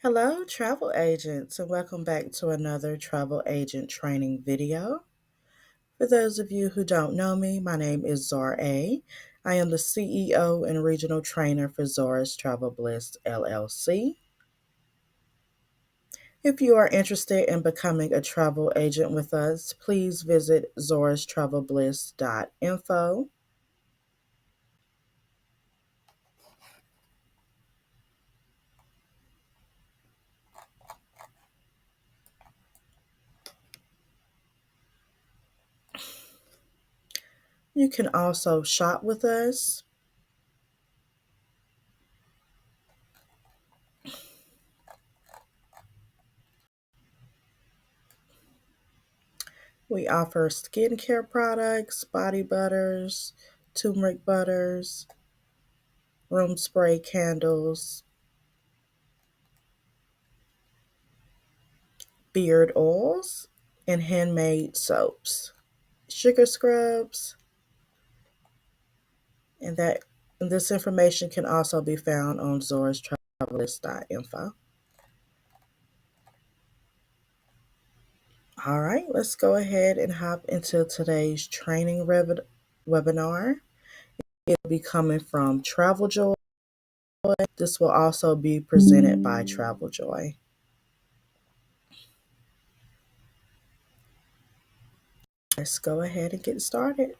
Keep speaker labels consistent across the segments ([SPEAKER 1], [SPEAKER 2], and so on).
[SPEAKER 1] Hello, travel agents, and welcome back to another travel agent training video. For those of you who don't know me, my name is Zara A. I am the CEO and regional trainer for Zora's Travel Bliss LLC. If you are interested in becoming a travel agent with us, please visit zorastravelbliss.info. You can also shop with us. We offer skincare products, body butters, turmeric butters, room spray candles, beard oils, and handmade soaps, sugar scrubs, and that and this information can also be found on zorastravelist.info. All right, let's go ahead and hop into today's training webinar. It'll be coming from TravelJoy. This will also be presented by TravelJoy. Let's go ahead and get started.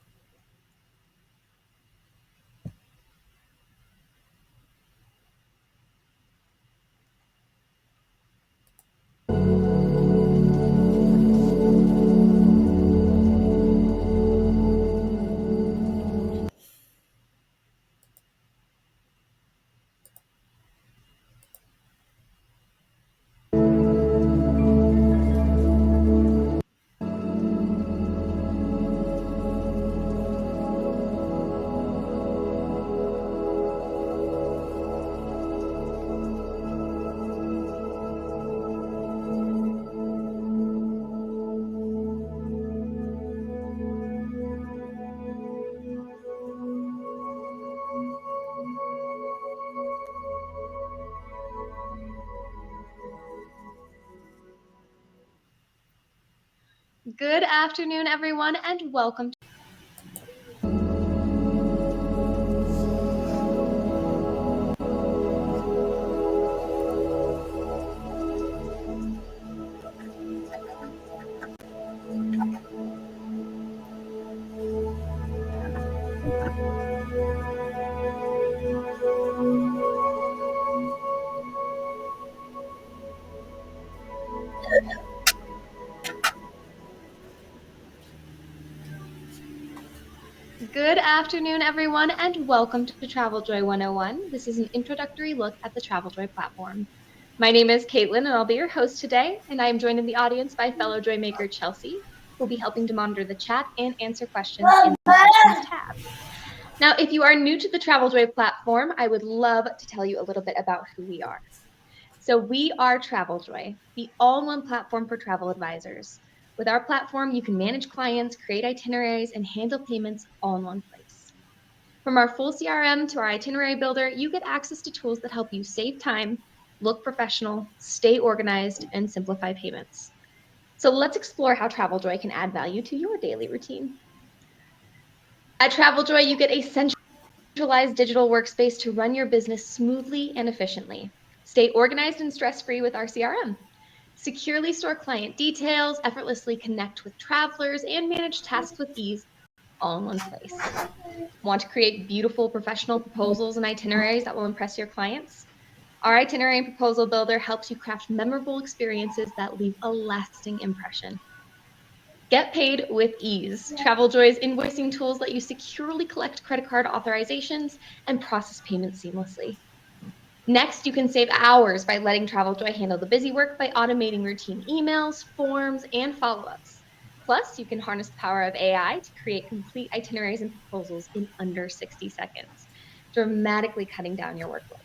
[SPEAKER 2] Good afternoon, everyone, and welcome. Good afternoon, everyone, and welcome to TravelJoy 101. This is an introductory look at the TravelJoy platform. My name is Caitlin, and I'll be your host today, and I am joined in the audience by fellow Joy maker Chelsea, who will be helping to monitor the chat and answer questions in the questions tab. Now, if you are new to the TravelJoy platform, I would love to tell you a little bit about who we are. So we are TravelJoy, the all-in-one platform for travel advisors. With our platform, you can manage clients, create itineraries, and handle payments all in one place. From our full CRM to our itinerary builder, you get access to tools that help you save time, look professional, stay organized, and simplify payments. So let's explore how TravelJoy can add value to your daily routine. At TravelJoy, you get a centralized digital workspace to run your business smoothly and efficiently. Stay organized and stress-free with our CRM. Securely store client details, effortlessly connect with travelers, and manage tasks with ease all in one place. Want to create beautiful professional proposals and itineraries that will impress your clients? Our itinerary and proposal builder helps you craft memorable experiences that leave a lasting impression. Get paid with ease. TravelJoy's invoicing tools let you securely collect credit card authorizations and process payments seamlessly. Next, you can save hours by letting TravelJoy handle the busy work by automating routine emails, forms, and follow-ups. Plus, you can harness the power of AI to create complete itineraries and proposals in under 60 seconds, dramatically cutting down your workload.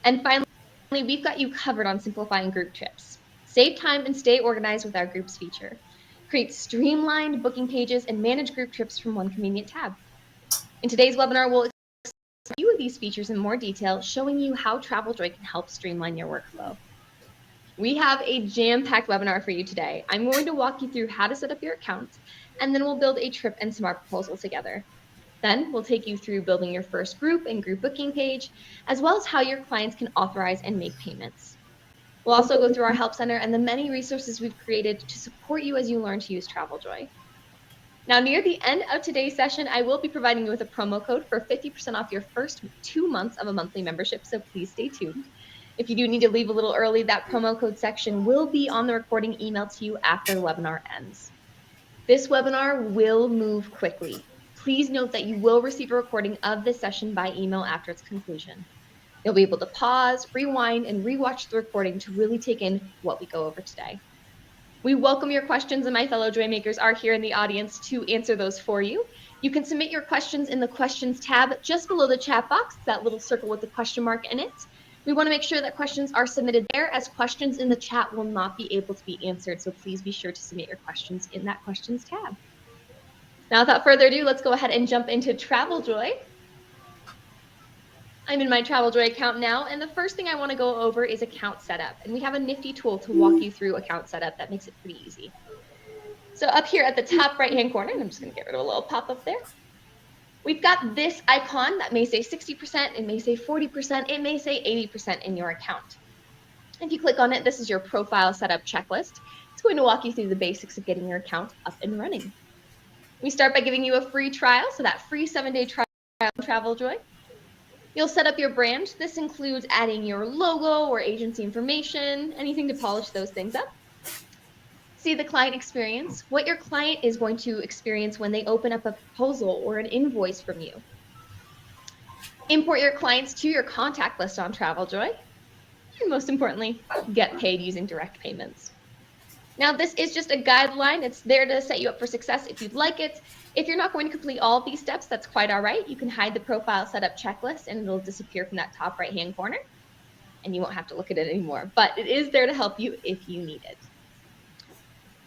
[SPEAKER 2] And finally, we've got you covered on simplifying group trips. Save time and stay organized with our groups feature. Create streamlined booking pages and manage group trips from one convenient tab. In today's webinar, we'll explore a few of these features in more detail, showing you how TravelJoy can help streamline your workflow. We have a jam-packed webinar for you today. I'm going to walk you through how to set up your account, and then we'll build a trip and smart proposal together. Then we'll take you through building your first group and group booking page, as well as how your clients can authorize and make payments. We'll also go through our help center and the many resources we've created to support you as you learn to use TravelJoy. Now, near the end of today's session, I will be providing you with a promo code for 50% off your first 2 months of a monthly membership, so please stay tuned. If you do need to leave a little early, that promo code section will be on the recording email to you after the webinar ends. This webinar will move quickly. Please note that you will receive a recording of this session by email after its conclusion. You'll be able to pause, rewind, and rewatch the recording to really take in what we go over today. We welcome your questions, and my fellow Joy Makers are here in the audience to answer those for you. You can submit your questions in the questions tab just below the chat box, that little circle with the question mark in it. We want to make sure that questions are submitted there, as questions in the chat will not be able to be answered. So please be sure to submit your questions in that questions tab. Now, without further ado, let's go ahead and jump into TravelJoy. I'm in my TravelJoy account now, and the first thing I want to go over is account setup. And we have a nifty tool to walk you through account setup that makes it pretty easy. So up here at the top right-hand corner, and I'm just going to get rid of a little pop-up there, we've got this icon that may say 60%, it may say 40%, it may say 80% in your account. If you click on it, this is your profile setup checklist. It's going to walk you through the basics of getting your account up and running. We start by giving you a free trial, so that free 7-day trial on TravelJoy. You'll set up your brand. This includes adding your logo or agency information, anything to polish those things up. See the client experience, what your client is going to experience when they open up a proposal or an invoice from you. Import your clients to your contact list on TravelJoy. And most importantly, get paid using direct payments. Now, this is just a guideline. It's there to set you up for success if you'd like it. If you're not going to complete all of these steps, that's quite all right. You can hide the profile setup checklist and it'll disappear from that top right-hand corner and you won't have to look at it anymore, but it is there to help you if you need it.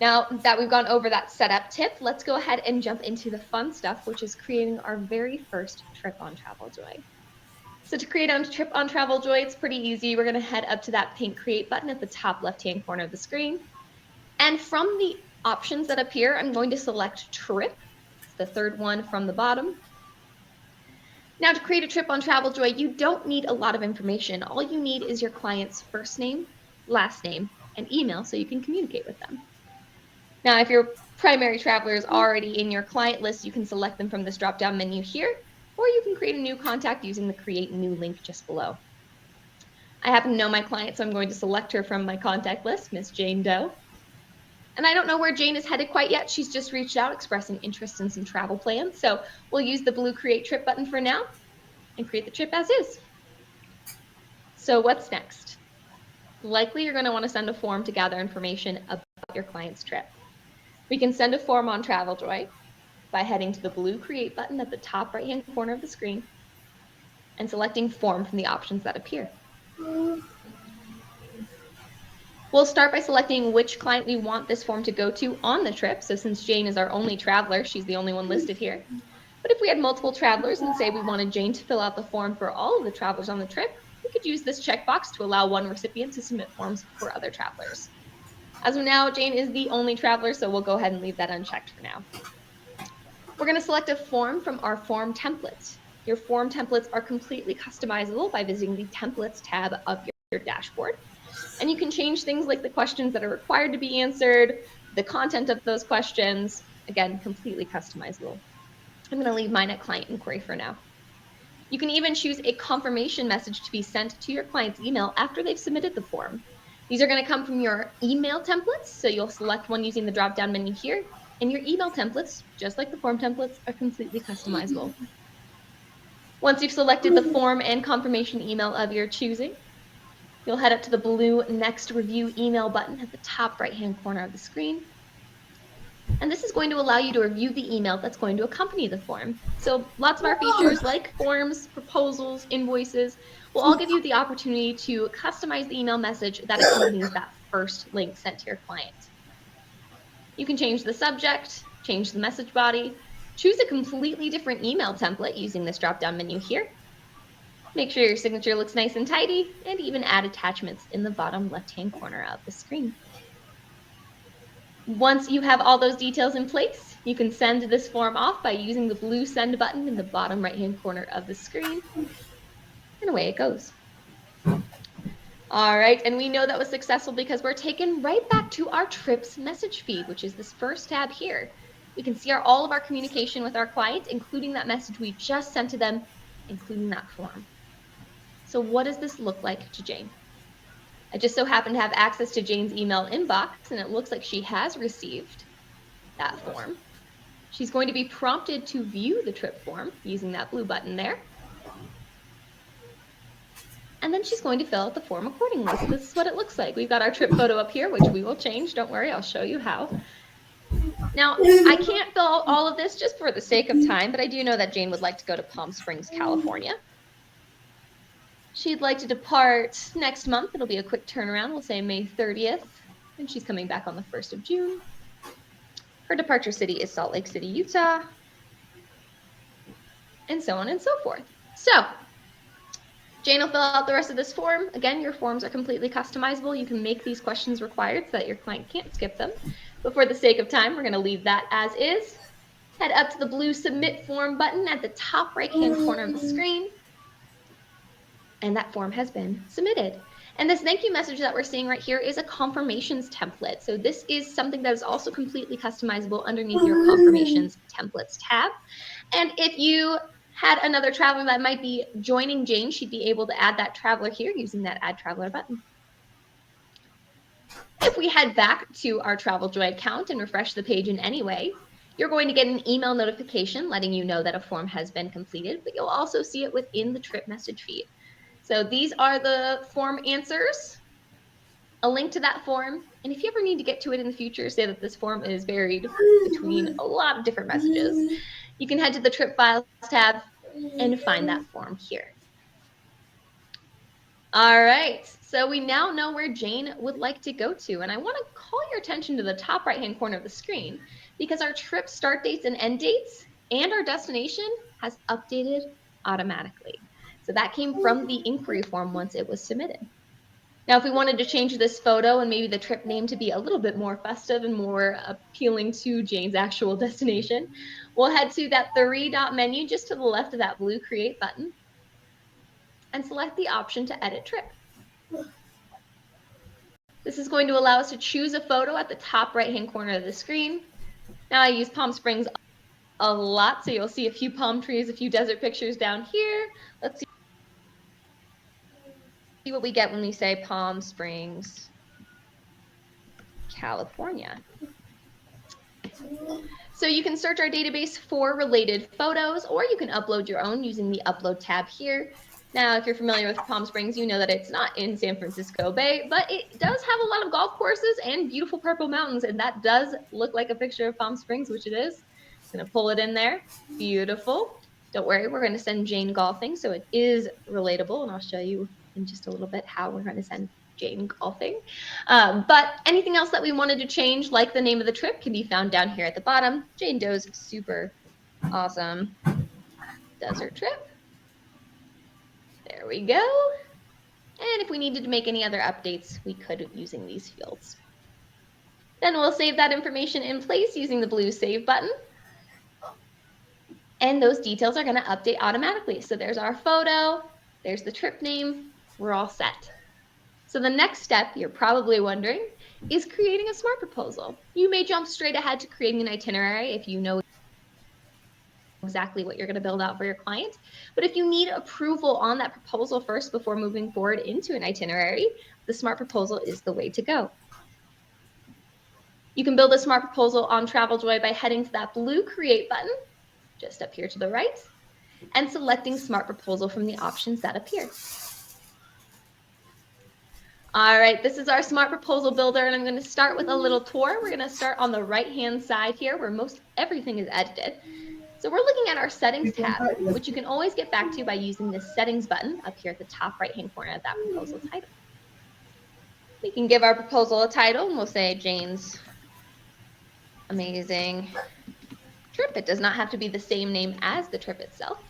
[SPEAKER 2] Now that we've gone over that setup tip, let's go ahead and jump into the fun stuff, which is creating our very first trip on TravelJoy. So to create a trip on TravelJoy, it's pretty easy. We're going to head up to that pink create button at the top left-hand corner of the screen. And from the options that appear, I'm going to select trip. It's the third one from the bottom. Now to create a trip on TravelJoy, you don't need a lot of information. All you need is your client's first name, last name, and email so you can communicate with them. Now, if your primary traveler is already in your client list, you can select them from this drop-down menu here, or you can create a new contact using the create new link just below. I happen to know my client, so I'm going to select her from my contact list, Miss Jane Doe. And I don't know where Jane is headed quite yet. She's just reached out expressing interest in some travel plans. So we'll use the blue create trip button for now and create the trip as is. So what's next? Likely you're going to want to send a form to gather information about your client's trip. We can send a form on TravelJoy by heading to the blue create button at the top right-hand corner of the screen and selecting form from the options that appear. We'll start by selecting which client we want this form to go to on the trip. So since Jane is our only traveler, she's the only one listed here. But if we had multiple travelers and say we wanted Jane to fill out the form for all of the travelers on the trip, we could use this checkbox to allow one recipient to submit forms for other travelers. As of now, Jane is the only traveler, so we'll go ahead and leave that unchecked for now. We're going to select a form from our form templates. Your form templates are completely customizable by visiting the templates tab of your dashboard. And you can change things like the questions that are required to be answered, the content of those questions, again, completely customizable. I'm going to leave mine at client inquiry for now. You can even choose a confirmation message to be sent to your client's email after they've submitted the form. These are going to come from your email templates, so you'll select one using the drop-down menu here, and your email templates, just like the form templates, are completely customizable. Once you've selected the form and confirmation email of your choosing, you'll head up to the blue Next Review email button at the top right-hand corner of the screen. And this is going to allow you to review the email that's going to accompany the form. So lots of our features like forms, proposals, invoices will all give you the opportunity to customize the email message that accompanies that first link sent to your client. You can change the subject, change the message body, choose a completely different email template using this drop-down menu here. Make sure your signature looks nice and tidy, and even add attachments in the bottom left-hand corner of the screen. Once you have all those details in place, you can send this form off by using the blue send button in the bottom right-hand corner of the screen, and away it goes. All right, and we know that was successful because we're taken right back to our trips message feed, which is this first tab here. We can see all of our communication with our client, including that message we just sent to them, including that form. So what does this look like to Jane? I just so happen to have access to Jane's email inbox, and it looks like she has received that form. She's going to be prompted to view the trip form using that blue button there. And then she's going to fill out the form accordingly. So this is what it looks like. We've got our trip photo up here, which we will change. Don't worry, I'll show you how. Now, I can't fill out all of this just for the sake of time, but I do know that Jane would like to go to Palm Springs, California. She'd like to depart next month. It'll be a quick turnaround. We'll say May 30th, and she's coming back on the 1st of June. Her departure city is Salt Lake City, Utah, and so on and so forth. So Jane will fill out the rest of this form. Again, your forms are completely customizable. You can make these questions required so that your client can't skip them. But for the sake of time, we're going to leave that as is. Head up to the blue Submit Form button at the top right-hand corner of the screen. And that form has been submitted. And this thank you message that we're seeing right here is a confirmations template. So this is something that is also completely customizable underneath your confirmations templates tab. And if you had another traveler that might be joining Jane, she'd be able to add that traveler here using that Add Traveler button. If we head back to our TravelJoy account and refresh the page in any way, you're going to get an email notification letting you know that a form has been completed, but you'll also see it within the trip message feed. So these are the form answers, a link to that form, and if you ever need to get to it in the future, say that this form is buried between a lot of different messages, you can head to the trip files tab and find that form here. All right, so we now know where Jane would like to go to, and I want to call your attention to the top right-hand corner of the screen because our trip start dates and end dates and our destination has updated automatically. So that came from the inquiry form once it was submitted. Now, if we wanted to change this photo and maybe the trip name to be a little bit more festive and more appealing to Jane's actual destination, we'll head to that three-dot menu just to the left of that blue Create button and select the option to edit trip. This is going to allow us to choose a photo at the top right-hand corner of the screen. Now, I use Palm Springs a lot, so you'll see a few palm trees, a few desert pictures down here. Let's see what we get when we say Palm Springs, California. So you can search our database for related photos, or you can upload your own using the Upload tab here. Now, if you're familiar with Palm Springs, you know that it's not in San Francisco Bay, but it does have a lot of golf courses and beautiful purple mountains, and that does look like a picture of Palm Springs, which it is. I'm going to pull it in there. Beautiful. Don't worry, we're going to send Jane golfing, so it is relatable, and I'll show you in just a little bit how we're going to send Jane golfing. But anything else that we wanted to change, like the name of the trip, can be found down here at the bottom. Jane Doe's super awesome desert trip. There we go. And if we needed to make any other updates, we could using these fields. Then we'll save that information in place using the blue Save button. And those details are going to update automatically. So there's our photo, there's the trip name, we're all set. So the next step, you're probably wondering, is creating a SMART proposal. You may jump straight ahead to creating an itinerary if you know exactly what you're going to build out for your client. But if you need approval on that proposal first before moving forward into an itinerary, the SMART proposal is the way to go. You can build a SMART proposal on TravelJoy by heading to that blue Create button, just up here to the right, and selecting SMART proposal from the options that appear. All right, this is our SMART proposal builder, and I'm going to start with a little tour. We're going to start on the right-hand side here where most everything is edited. So we're looking at our settings tab, which you can always get back to by using the settings button up here at the top right-hand corner of that proposal title. We can give our proposal a title, and we'll say Jane's Amazing Trip. It does not have to be the same name as the trip itself.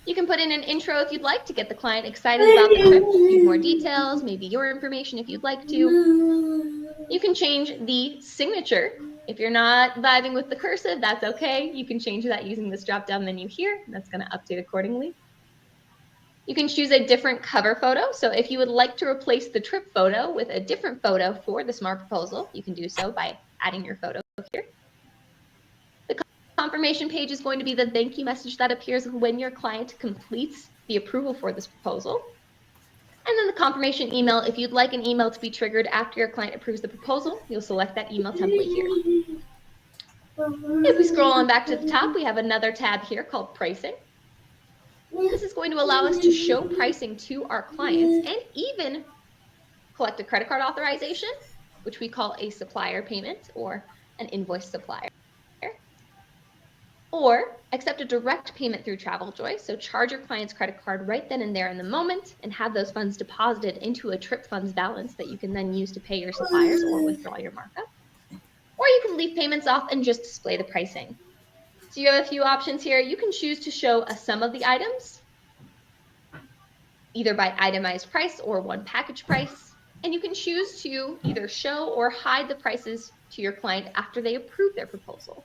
[SPEAKER 2] You can put in an intro if you'd like to get the client excited about the trip, give more details, maybe your information if you'd like to. You can change the signature. If you're not vibing with the cursive, that's okay. You can change that using this drop-down menu here. That's going to update accordingly. You can choose a different cover photo. So if you would like to replace the trip photo with a different photo for the Smart Proposal, you can do so by adding your photo here. The confirmation page is going to be the thank you message that appears when your client completes the approval for this proposal. And then the confirmation email, if you'd like an email to be triggered after your client approves the proposal, you'll select that email template here. If we scroll on back to the top, we have another tab here called pricing. This is going to allow us to show pricing to our clients and even collect a credit card authorization, which we call a supplier payment or an invoice supplier. Or accept a direct payment through TravelJoy, so charge your client's credit card right then and there in the moment and have those funds deposited into a trip funds balance that you can then use to pay your suppliers or withdraw your markup. Or you can leave payments off and just display the pricing. So you have a few options here. You can choose to show a sum of the items, either by itemized price or one package price. And you can choose to either show or hide the prices to your client after they approve their proposal.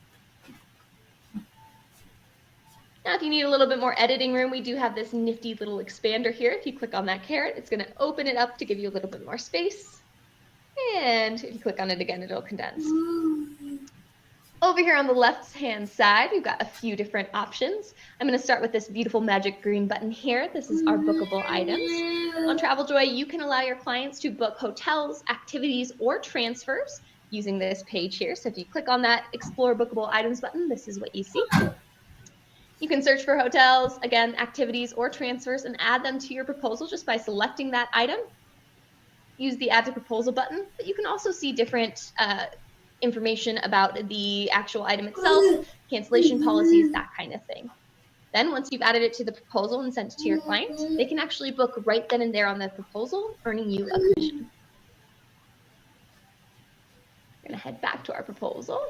[SPEAKER 2] Now, if you need a little bit more editing room, we do have this nifty little expander here. If you click on that caret, it's going to open it up to give you a little bit more space. And if you click on it again, it'll condense. Over here on the left-hand side, we've got a few different options. I'm going to start with this beautiful magic green button here. This is our bookable items. On TravelJoy, you can allow your clients to book hotels, activities, or transfers using this page here. So if you click on that Explore Bookable Items button, this is what you see. You can search for hotels, again, activities, or transfers and add them to your proposal just by selecting that item. Use the Add to Proposal button, but you can also see different information about the actual item itself, cancellation policies, that kind of thing. Then once you've added it to the proposal and sent it to your client, they can actually book right then and there on the proposal, earning you a commission. We're going to head back to our proposal.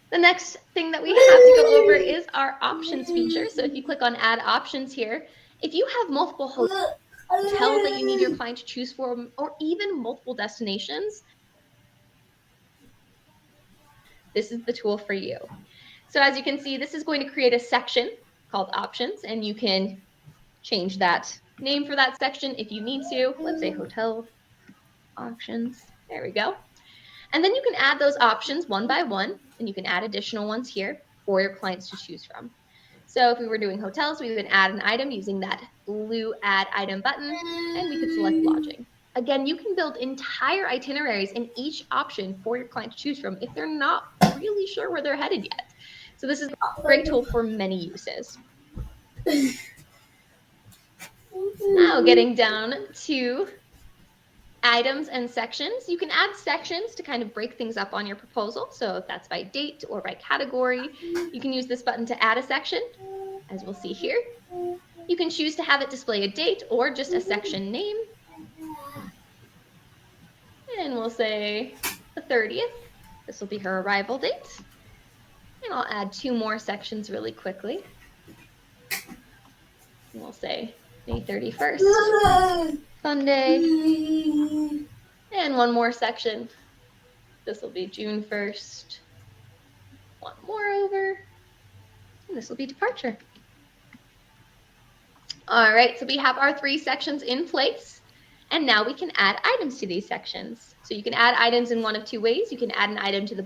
[SPEAKER 2] The next thing that we have to go over is our options feature. So if you click on Add Options here, if you have multiple hotels that you need your client to choose from, or even multiple destinations, this is the tool for you. So as you can see, this is going to create a section called Options, and you can change that name for that section if you need to. Let's say Hotel Options. There we go. And then you can add those options one by one, and you can add additional ones here for your clients to choose from. So if we were doing hotels, we would add an item using that blue Add Item button, and we could select lodging. Again, you can build entire itineraries in each option for your client to choose from if they're not really sure where they're headed yet. So this is a great tool for many uses. Now getting down to items and sections. You can add sections to kind of break things up on your proposal. So if that's by date or by category, you can use this button to add a section, as we'll see here. You can choose to have it display a date or just a section name. And we'll say the 30th. This will be her arrival date. And I'll add two more sections really quickly. And we'll say May 31st, Sunday. And one more section. This will be June 1st. One more over. And this will be departure. All right, so we have our 3 sections in place. And now we can add items to these sections. So you can add items in one of 2 ways. You can add an item to the